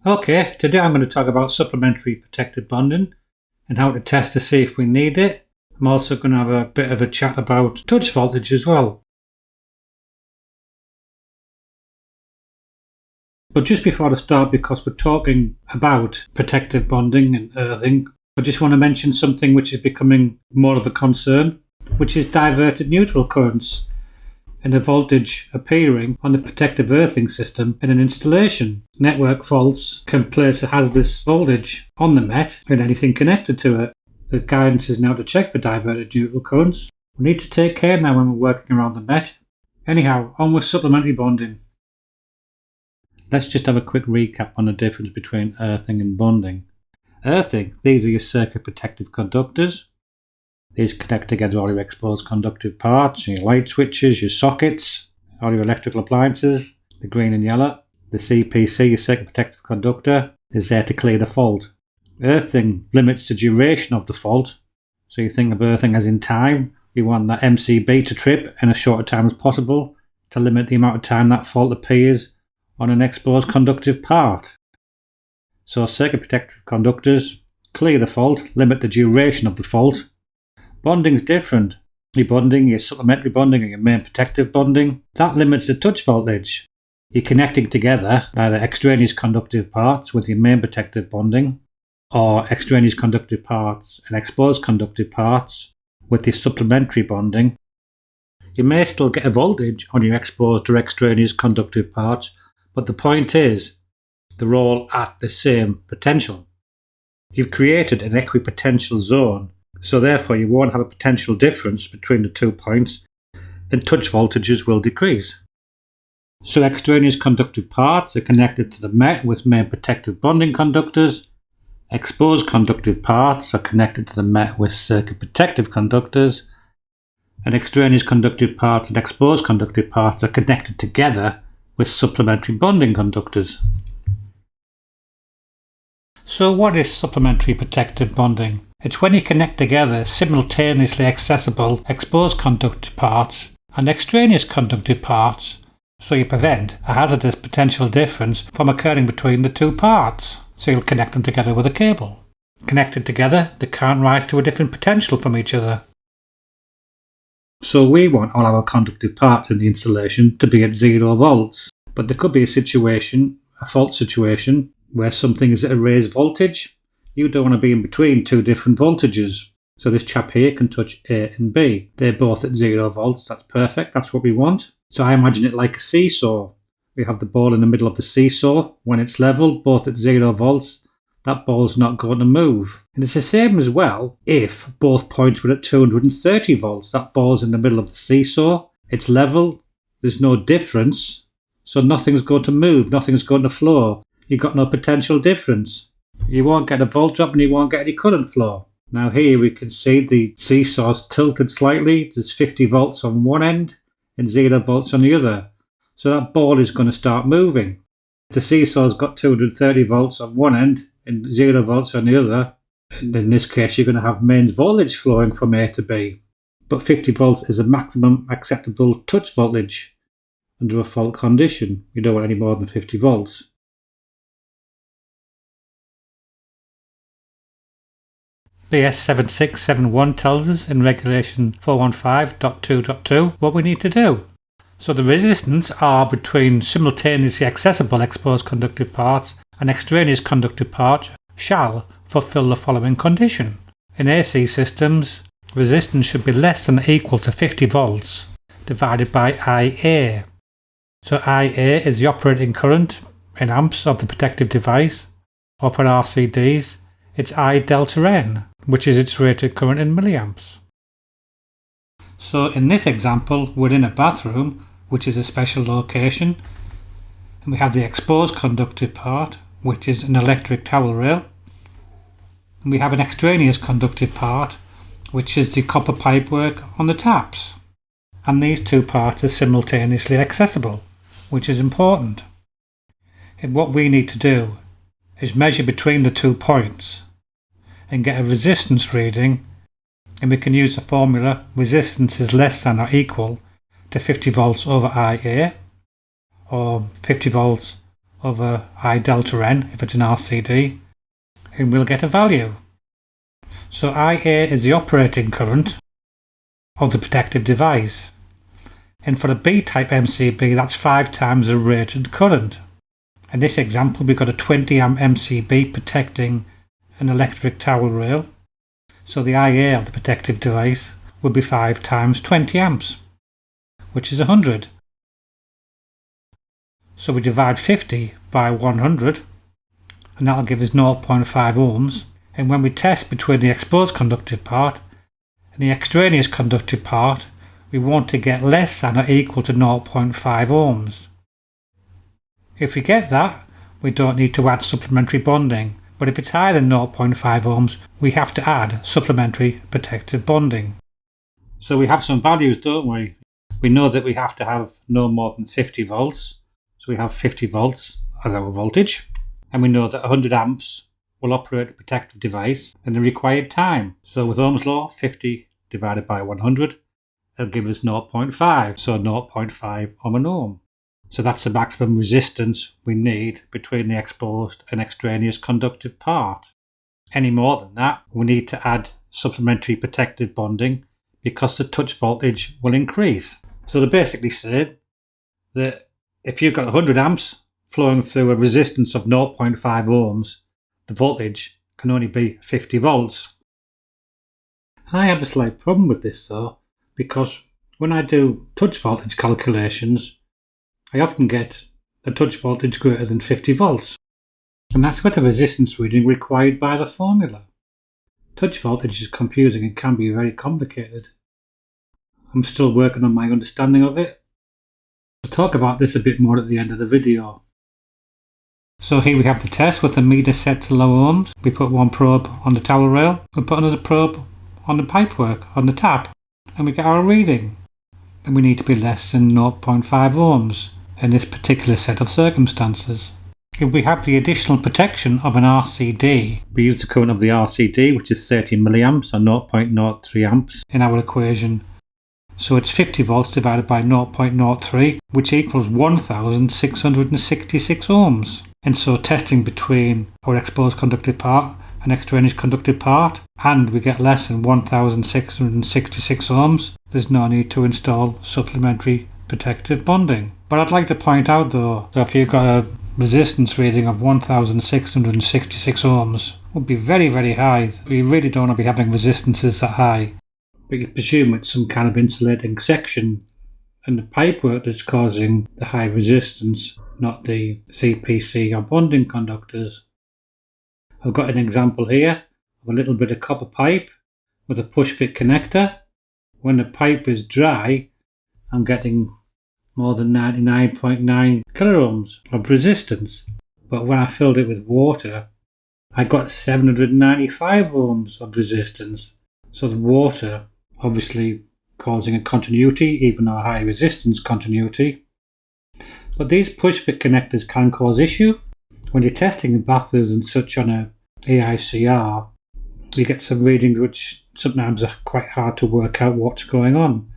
Okay, today I'm going to talk about supplementary protective bonding and how to test to see if we need it. I'm also going to have a bit of a chat about touch voltage as well. But just before I start, because we're talking about protective bonding and earthing, I just want to mention something which is becoming more of a concern, which is diverted neutral currents and a voltage appearing on the protective earthing system in an installation. Network faults can place a hazardous voltage on the MET and anything connected to it. The guidance is now to check for diverted neutral currents. We need to take care now when we're working around the MET. Anyhow, on with supplementary bonding. Let's just have a quick recap on the difference between earthing and bonding. Earthing, these are your circuit protective conductors. These connect together all your exposed conductive parts, your light switches, your sockets, all your electrical appliances, the green and yellow. The CPC, your circuit protective conductor, is there to clear the fault. Earthing limits the duration of the fault. So you think of earthing as in time. You want that MCB to trip in as short a time as possible to limit the amount of time that fault appears on an exposed conductive part. So circuit protective conductors clear the fault, limit the duration of the fault. Bonding is different. Your bonding, your supplementary bonding, and your main protective bonding, that limits the touch voltage. You're connecting together either extraneous conductive parts with your main protective bonding, or extraneous conductive parts and exposed conductive parts with your supplementary bonding. You may still get a voltage on your exposed or extraneous conductive parts, but the point is, they're all at the same potential. You've created an equipotential zone, so therefore you won't have a potential difference between the 2 points, and touch voltages will decrease. So extraneous conductive parts are connected to the MET with main protective bonding conductors. Exposed conductive parts are connected to the MET with circuit protective conductors. And extraneous conductive parts and exposed conductive parts are connected together with supplementary bonding conductors. So what is supplementary protective bonding? It's when you connect together simultaneously accessible exposed conductive parts and extraneous conductive parts, so you prevent a hazardous potential difference from occurring between the 2 parts. So you'll connect them together with a cable. Connected together, they can't rise to a different potential from each other. So we want all our conductive parts in the installation to be at 0 volts, but there could be a fault situation, where something is at a raised voltage. You don't want to be in between 2 different voltages. So this chap here can touch A and B. They're both at 0 volts. That's perfect. That's what we want. So I imagine it like a seesaw. We have the ball in the middle of the seesaw. When it's level, both at 0 volts, that ball's not going to move. And it's the same as well if both points were at 230 volts. That ball's in the middle of the seesaw. It's level. There's no difference. So nothing's going to move. Nothing's going to flow. You've got no potential difference. You won't get a volt drop and you won't get any current flow. Now here we can see the seesaw's tilted slightly. There's 50 volts on one end and 0 volts on the other. So that ball is going to start moving. If the seesaw's got 230 volts on one end and 0 volts on the other, and in this case you're going to have mains voltage flowing from A to B. But 50 volts is a maximum acceptable touch voltage under a fault condition. You don't want any more than 50 volts. BS 7671 tells us in regulation 415.2.2 what we need to do. So the resistance R between simultaneously accessible exposed conductive parts and extraneous conductive parts shall fulfill the following condition. In AC systems, resistance should be less than or equal to 50 volts divided by IA. So IA is the operating current in amps of the protective device, or for RCDs, it's I delta N, which is its rated current in milliamps. So in this example, we're in a bathroom, which is a special location, and we have the exposed conductive part, which is an electric towel rail, and we have an extraneous conductive part, which is the copper pipework on the taps. And these 2 parts are simultaneously accessible, which is important. And what we need to do is measure between the 2 points and get a resistance reading, and we can use the formula resistance is less than or equal to 50 volts over IA, or 50 volts over I delta N if it's an RCD, and we'll get a value. So IA is the operating current of the protective device. And for a B-type MCB, that's 5 times the rated current. In this example, we've got a 20 amp MCB protecting an electric towel rail. So the IA of the protective device will be 5 times 20 amps, which is 100. So we divide 50 by 100, and that'll give us 0.5 ohms. And when we test between the exposed conductive part and the extraneous conductive part, we want to get less than or equal to 0.5 ohms. If we get that, we don't need to add supplementary bonding, but if it's higher than 0.5 ohms, we have to add supplementary protective bonding. So we have some values, don't we? We know that we have to have no more than 50 volts, so we have 50 volts as our voltage, and we know that 100 amps will operate the protective device in the required time. So with Ohm's law, 50 divided by 100 will give us 0.5, so 0.5 ohm an ohm. So that's the maximum resistance we need between the exposed and extraneous conductive part. Any more than that, we need to add supplementary protective bonding because the touch voltage will increase. So they basically say that if you've got 100 amps flowing through a resistance of 0.5 ohms, the voltage can only be 50 volts. I have a slight problem with this though, because when I do touch voltage calculations, I often get a touch voltage greater than 50 volts, and that's with the resistance reading required by the formula. Touch voltage is confusing and can be very complicated. I'm still working on my understanding of it. I'll talk about this a bit more at the end of the video. So here we have the test with the meter set to low ohms. We put one probe on the towel rail, we put another probe on the pipework, on the tap, and we get our reading. And we need to be less than 0.5 ohms in this particular set of circumstances. If we have the additional protection of an RCD, we use the current of the RCD, which is 30 milliamps or 0.03 amps in our equation. So it's 50 volts divided by 0.03, which equals 1666 ohms. And so testing between our exposed conductive part and extraneous conductive part, and we get less than 1666 ohms, there's no need to install supplementary protective bonding. But I'd like to point out though, that if you've got a resistance reading of 1666 ohms, would be very, very high. We really don't want to be having resistances that high. But you presume it's some kind of insulating section and the pipework that's causing the high resistance, not the CPC or bonding conductors. I've got an example here of a little bit of copper pipe with a push-fit connector. When the pipe is dry, I'm getting more than 99.9 kiloohms of resistance. But when I filled it with water, I got 795 ohms of resistance. So the water obviously causing a continuity, even a high resistance continuity. But these push-fit connectors can cause issue. When you're testing in bathrooms and such on a AICR, you get some readings which sometimes are quite hard to work out what's going on,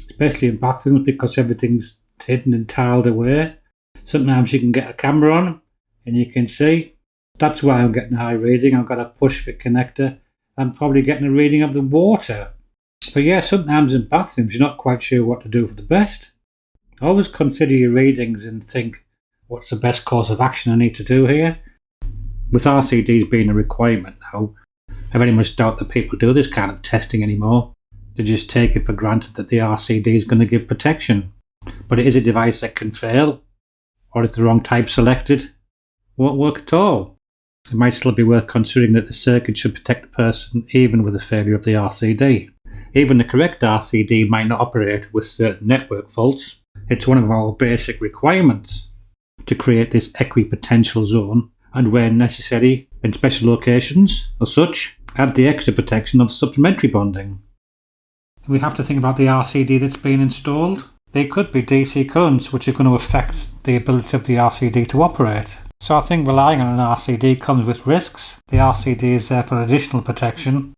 especially in bathrooms because everything's hidden and tiled away. Sometimes you can get a camera on and you can see. That's why I'm getting a high reading. I've got a push-fit connector. I'm probably getting a reading of the water. But yeah, sometimes in bathrooms you're not quite sure what to do for the best. Always consider your readings and think, what's the best course of action I need to do here? With RCDs being a requirement now, I very much doubt that people do this kind of testing anymore. They just take it for granted that the RCD is going to give protection. But it is a device that can fail, or if the wrong type selected, won't work at all. It might still be worth considering that the circuit should protect the person even with the failure of the RCD. Even the correct RCD might not operate with certain network faults. It's one of our basic requirements to create this equipotential zone, and where necessary, in special locations or such, add the extra protection of supplementary bonding. We have to think about the RCD that's been installed. They could be DC currents which are going to affect the ability of the RCD to operate. So I think relying on an RCD comes with risks. The RCD is there for additional protection.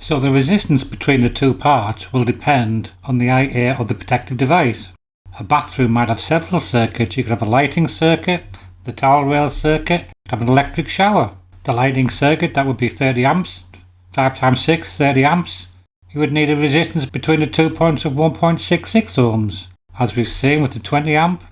So the resistance between the two parts will depend on the IA of the protective device. A bathroom might have several circuits. You could have a lighting circuit, the towel rail circuit, have an electric shower. The lighting circuit, that would be 30 amps, 5 times 6, 30 amps. You would need a resistance between the 2 points of 1.66 ohms. As we've seen with the 20 amp,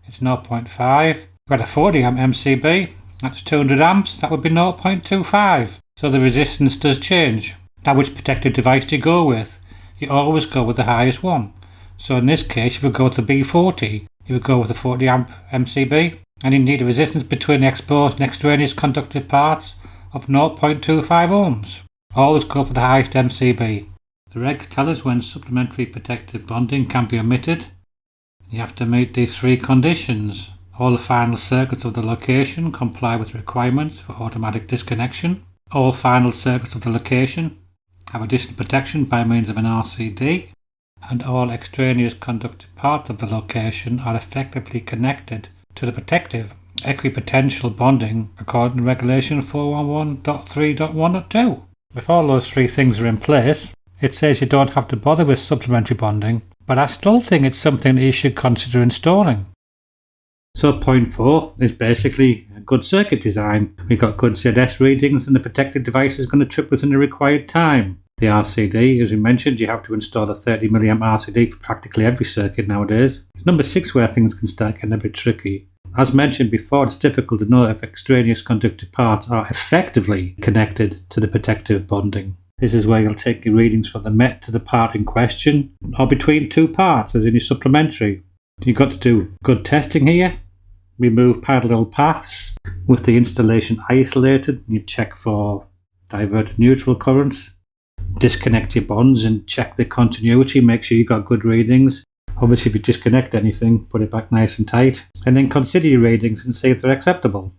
it's 0.5. We've got a 40 amp MCB, that's 200 amps, that would be 0.25. So the resistance does change. Now which protective device do you go with? You always go with the highest one. So in this case, if you would go with the B40, you would go with the 40 amp MCB, and you need a resistance between the exposed and extraneous conductive parts of 0.25 ohms. Always go for the highest MCB. The regs tell us when supplementary protective bonding can be omitted. You have to meet these 3 conditions. All the final circuits of the location comply with requirements for automatic disconnection. All final circuits of the location have additional protection by means of an RCD, and all extraneous conductive parts of the location are effectively connected to the protective equipotential bonding according to regulation 411.3.1.2. If all those 3 things are in place, it says you don't have to bother with supplementary bonding, but I still think it's something that you should consider installing. So point 4 is basically a good circuit design. We've got good ZS readings and the protected device is going to trip within the required time. The RCD, as we mentioned, you have to install a 30 mA RCD for practically every circuit nowadays. It's number 6 where things can start getting a bit tricky. As mentioned before, it's difficult to know if extraneous conductive parts are effectively connected to the protective bonding. This is where you'll take your readings from the MET to the part in question, or between 2 parts, as in your supplementary. You've got to do good testing here, remove parallel paths with the installation isolated, you check for diverted neutral currents, disconnect your bonds and check the continuity, make sure you've got good readings. Obviously if you disconnect anything, put it back nice and tight, and then consider your readings and see if they're acceptable.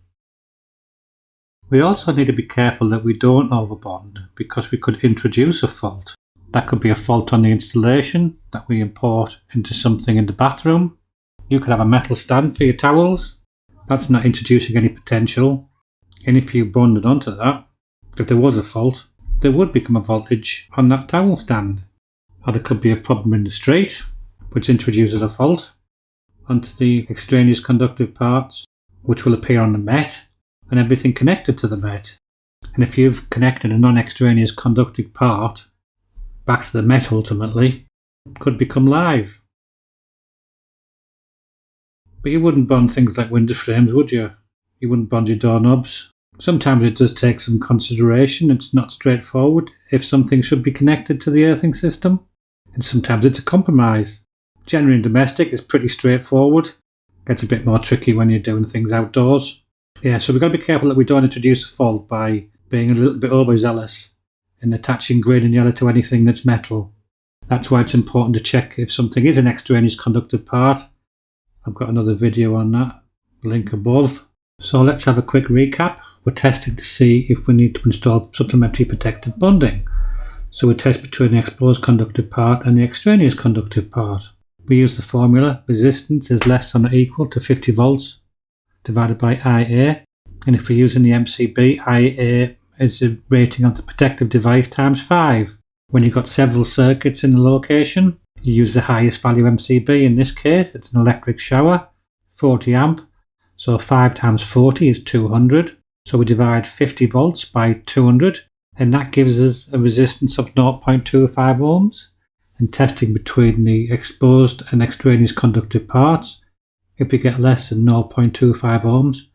We also need to be careful that we don't overbond because we could introduce a fault. That could be a fault on the installation that we import into something in the bathroom. You could have a metal stand for your towels. That's not introducing any potential. And if you bonded onto that, if there was a fault, there would become a voltage on that towel stand. Or there could be a problem in the straight, which introduces a fault onto the extraneous conductive parts, which will appear on the MET and everything connected to the MET. And if you've connected a non-extraneous conductive part back to the MET ultimately, it could become live. But you wouldn't bond things like window frames, would you? You wouldn't bond your doorknobs. Sometimes it does take some consideration. It's not straightforward if something should be connected to the earthing system. And sometimes it's a compromise. Generally in domestic it's pretty straightforward. Gets a bit more tricky when you're doing things outdoors. Yeah, so we've got to be careful that we don't introduce a fault by being a little bit overzealous in attaching green and yellow to anything that's metal. That's why it's important to check if something is an extraneous conductive part. I've got another video on that, link above. So let's have a quick recap. We're testing to see if we need to install supplementary protective bonding. So we test between the exposed conductive part and the extraneous conductive part. We use the formula resistance is less than or equal to 50 volts divided by IA. And if we're using the MCB, IA is the rating of the protective device times 5. When you've got several circuits in the location, you use the highest value MCB. In this case, it's an electric shower, 40 amp. So 5 times 40 is 200. So we divide 50 volts by 200. And that gives us a resistance of 0.25 ohms. And testing between the exposed and extraneous conductive parts, if we get less than 0.25 ohms,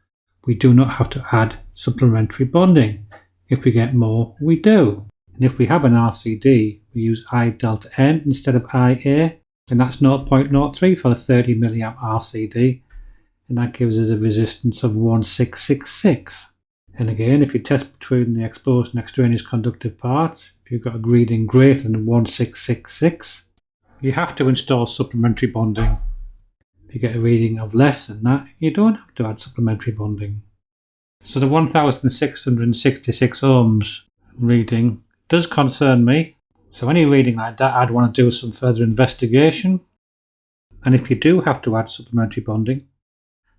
we do not have to add supplementary bonding. If we get more, we do. And if we have an RCD, we use I delta N instead of IA, and that's 0.03 for a 30 mA RCD, and that gives us a resistance of 1666. And again, if you test between the exposed and extraneous conductive parts, if you've got a reading greater than 1666, you have to install supplementary bonding. If you get a reading of less than that, you don't have to add supplementary bonding. So the 1666 ohms reading does concern me. So any reading like that, I'd want to do some further investigation. And if you do have to add supplementary bonding,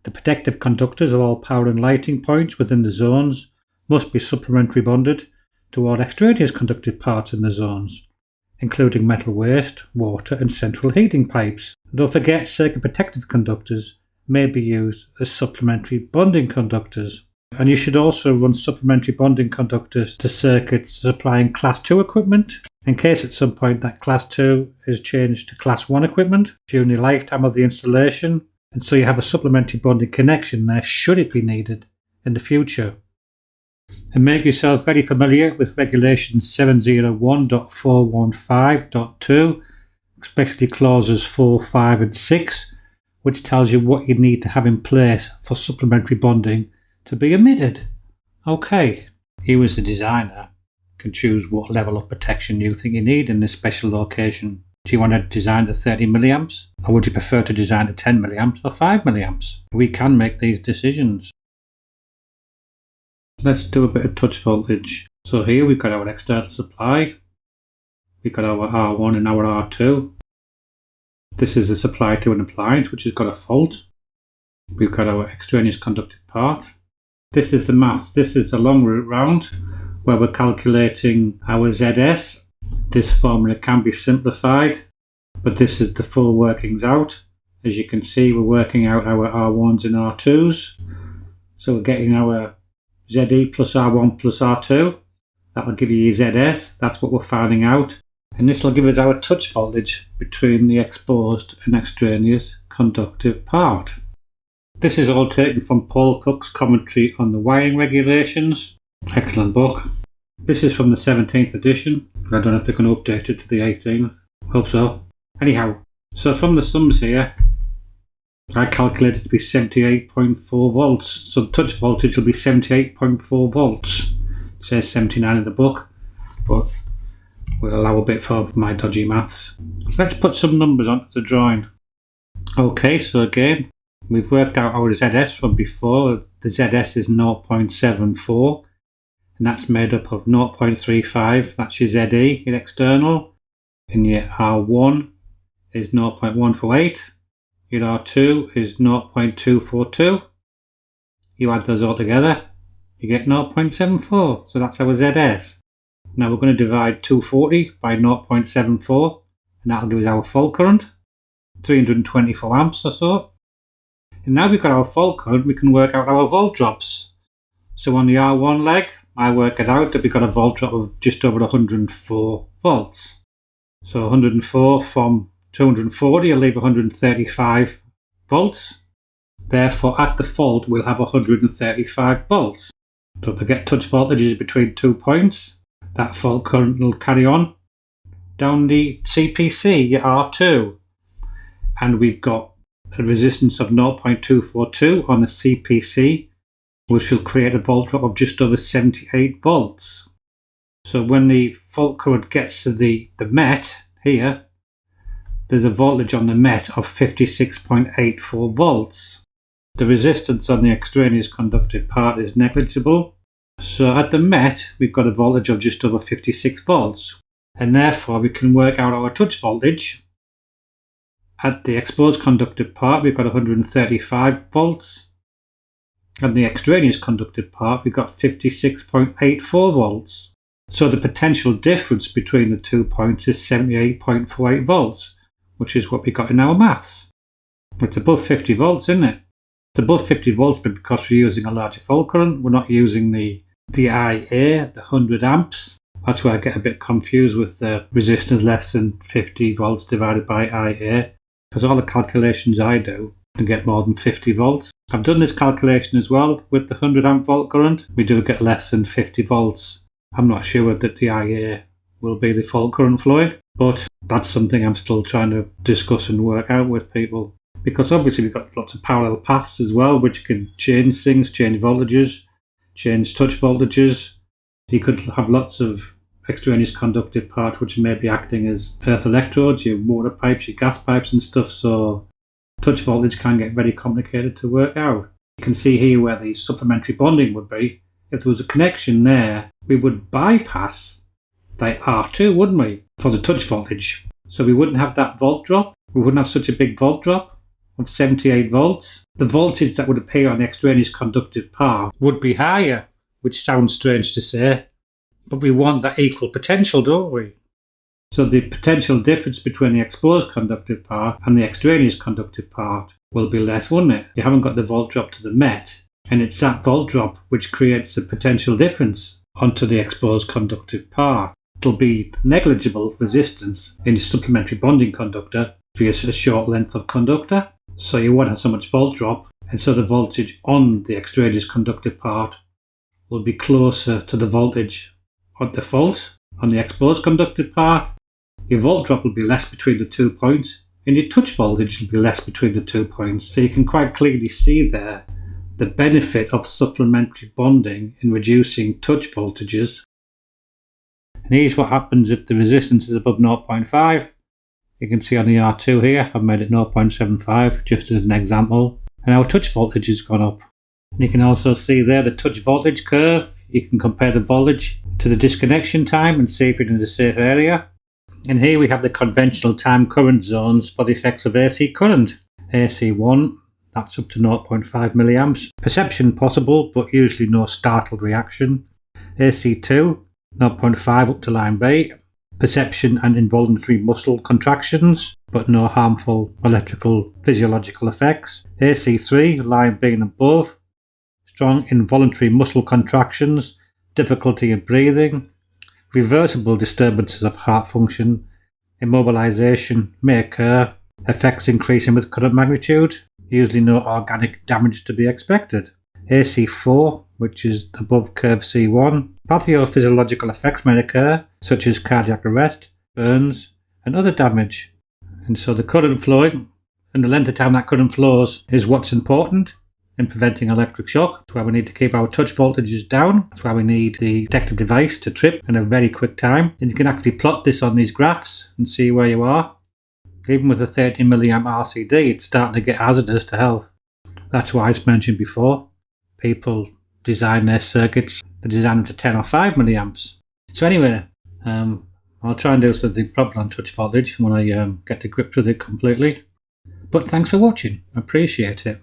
the protective conductors of all power and lighting points within the zones must be supplementary bonded to all extraneous conductive parts in the zones, including metal waste, water and central heating pipes. And don't forget, circuit protective conductors may be used as supplementary bonding conductors. And you should also run supplementary bonding conductors to circuits supplying Class 2 equipment, in case at some point that Class 2 is changed to Class 1 equipment during the lifetime of the installation, and so you have a supplementary bonding connection there should it be needed in the future. And make yourself very familiar with Regulation 701.415.2, especially clauses 4, 5 and 6, which tells you what you need to have in place for supplementary bonding to be emitted. Okay, you as the designer can choose what level of protection you think you need in this special location. Do you want to design to 30 milliamps, or would you prefer to design to 10 milliamps or 5 milliamps? We can make these decisions. Let's do a bit of touch voltage. So here we've got our external supply. We've got our R1 and our R2. This is the supply to an appliance which has got a fault. We've got our extraneous conductive part. This is the maths. This is the long route round where we're calculating our ZS. This formula can be simplified, but this is the full workings out. As you can see, we're working out our R1s and R2s. So we're getting our ZE plus R1 plus R2. That'll give you your ZS. That's what we're finding out. And this will give us our touch voltage between the exposed and extraneous conductive part. This is all taken from Paul Cook's commentary on the wiring regulations. Excellent book. This is from the 17th edition. I don't know if they're going to update it to the 18th. Hope so. Anyhow, so from the sums here, I calculated it to be 78.4 volts. So touch voltage will be 78.4 volts. It says 79 in the book, but we'll allow a bit for my dodgy maths. Let's put some numbers onto the drawing. Okay, so again, we've worked out our ZS from before. The ZS is 0.74, and that's made up of 0.35, that's your ZE, your external, and your R1 is 0.148, your R2 is 0.242. You add those all together, you get 0.74, so that's our ZS. Now we're going to divide 240 by 0.74, and that'll give us our fault current, 324 amps or so. And now we've got our fault current, we can work out our volt drops. So on the R1 leg, I work it out that we've got a volt drop of just over 104 volts. So 104 from 240 will leave 135 volts. Therefore, at the fault, we'll have 135 volts. Don't forget, touch voltage is between 2 points. That fault current will carry on down the CPC, your R2. And we've got a resistance of 0.242 on the CPC, which will create a volt drop of just over 78 volts. So when the fault current gets to the MET here, there's a voltage on the MET of 56.84 volts. The resistance on the extraneous conductive part is negligible. So at the MET, we've got a voltage of just over 56 volts. And therefore, we can work out our touch voltage. At the exposed conductive part, we've got 135 volts. And the extraneous conductive part, we've got 56.84 volts. So the potential difference between the 2 points is 78.48 volts, which is what we got in our maths. It's above 50 volts, isn't it? It's above 50 volts, but because we're using a larger fault current, we're not using the IA, the 100 amps. That's where I get a bit confused with the resistance less than 50 volts divided by IA, because all the calculations I do to get more than 50 volts. I've done this calculation as well with the 100 amp volt current. We do get less than 50 volts. I'm not sure that the IA will be the fault current flowing, but that's something I'm still trying to discuss and work out with people. Because obviously we've got lots of parallel paths as well, which can change things, change voltages, change touch voltages. You could have lots of extraneous conductive parts which may be acting as earth electrodes, your water pipes, your gas pipes and stuff, so touch voltage can get very complicated to work out. You can see here where the supplementary bonding would be. If there was a connection there, we would bypass the R2, wouldn't we, for the touch voltage. So we wouldn't have that volt drop. We wouldn't have such a big volt drop of 78 volts. The voltage that would appear on the extraneous conductive part would be higher, which sounds strange to say, But we want that equal potential, don't we? So the potential difference between the exposed conductive part and the extraneous conductive part will be less, won't it? You haven't got the volt drop to the met, and it's that volt drop which creates the potential difference onto the exposed conductive part. It'll be negligible resistance in your supplementary bonding conductor to a short length of conductor, so you won't have so much volt drop, and so the voltage on the extraneous conductive part will be closer to the voltage at the fault on the exposed conductive part. Your volt drop will be less between the 2 points, and your touch voltage will be less between the 2 points. So you can quite clearly see there the benefit of supplementary bonding in reducing touch voltages. And here's what happens if the resistance is above 0.5. You can see on the R2 here, I've made it 0.75 just as an example. And our touch voltage has gone up. And you can also see there the touch voltage curve. You can compare the voltage to the disconnection time and see if you're in a safe area. And here we have the conventional time current zones for the effects of AC current. AC1, that's up to 0.5 milliamps. Perception possible, but usually no startled reaction. AC2, 0.5 up to line B. Perception and involuntary muscle contractions, but no harmful electrical physiological effects. AC3, line B and above. Strong involuntary muscle contractions, difficulty in breathing, reversible disturbances of heart function, immobilization may occur, effects increasing with current magnitude, usually no organic damage to be expected. AC4, which is above curve C1, pathophysiological effects may occur, such as cardiac arrest, burns, and other damage. And so the current flowing and the length of time that current flows is what's important in preventing electric shock. That's why we need to keep our touch voltages down. That's why we need the detective device to trip in a very quick time. And you can actually plot this on these graphs and see where you are. Even with a 30 milliamp RCD, it's starting to get hazardous to health. That's why, as mentioned before, people design their circuits, they design them to 10 or 5 milliamps. So anyway, I'll try and do something proper on touch voltage when I get to grips with it completely. But thanks for watching. I appreciate it.